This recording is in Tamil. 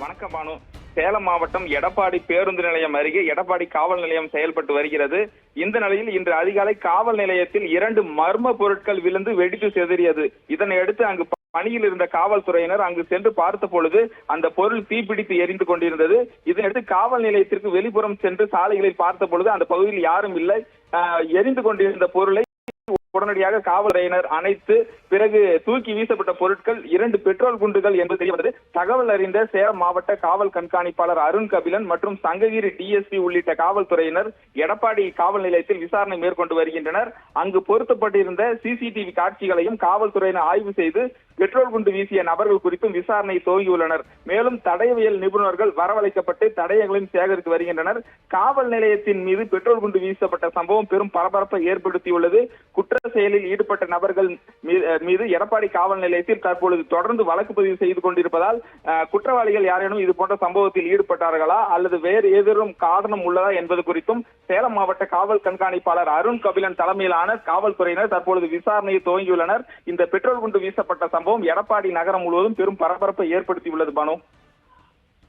வணக்கம் பானு. சேலம் மாவட்டம் எடப்பாடி பேருந்து நிலையம் அருகே எடப்பாடி காவல் நிலையம் செயல்பட்டு வருகிறது. இந்த நிலையில் இன்று அதிகாலை காவல் நிலையத்தில் 2 மர்ம பொருட்கள் விழுந்து வெடித்து சிதறியது. இதனையடுத்து அங்கு பணியில் இருந்த காவல்துறையினர் அங்கு சென்று பார்த்த பொழுது அந்த பொருள் தீப்பிடித்து எரிந்து கொண்டிருந்தது. இதனையடுத்து காவல் நிலையத்திற்கு வெளிப்புறம் சென்று சாலைகளில் பார்த்த பொழுது அந்த பகுதியில் யாரும் இல்லை. எரிந்து கொண்டிருந்த பொருளை உடனடியாக காவல்துறையினர் அணைத்து பிறகு தூக்கி வீசப்பட்ட பொருட்கள் 2 பெட்ரோல் குண்டுகள் என்பது தெரியவந்தது. தகவல் அறிந்த சேலம் மாவட்ட காவல் கண்காணிப்பாளர் அருண் கபிலன் மற்றும் சங்ககிரி டிஎஸ்பி உள்ளிட்ட காவல்துறையினர் எடப்பாடி காவல் நிலையத்தில் விசாரணை மேற்கொண்டு வருகின்றனர். அங்கு பொருத்தப்பட்டிருந்த சிசிடிவி காட்சிகளையும் காவல்துறையினர் ஆய்வு செய்து பெட்ரோல் குண்டு வீசிய நபர்கள் குறித்தும் விசாரணை துவங்கியுள்ளனர். மேலும் தடயவியல் நிபுணர்கள் வரவழைக்கப்பட்டு தடயங்களையும் சேகரித்து வருகின்றனர். காவல் நிலையத்தின் மீது பெட்ரோல் குண்டு வீசப்பட்ட சம்பவம் பெரும் பரபரப்பை ஏற்படுத்தியுள்ளது. குற்ற செயலில் ஈடுபட்ட நபர்கள் மீது எடப்பாடி காவல் நிலையத்தில் தற்பொழுது தொடர்ந்து வழக்கு பதிவு செய்து கொண்டிருப்பதால் குற்றவாளிகள் யாரேனும் இது போன்ற சம்பவத்தில் ஈடுபட்டார்களா அல்லது வேறு ஏதேனும் காரணம் உள்ளதா என்பது குறித்தும் சேலம் மாவட்ட காவல் கண்காணிப்பாளர் அருண் கபிலன் தலைமையிலான காவல்துறையினர் தற்பொழுது விசாரணையை துவங்கியுள்ளனர். இந்த பெட்ரோல் குண்டு வீசப்பட்ட சம்பவம் எடப்பாடி நகரம் முழுவதும் பெரும் பரபரப்பை ஏற்படுத்தியுள்ளது. பானு.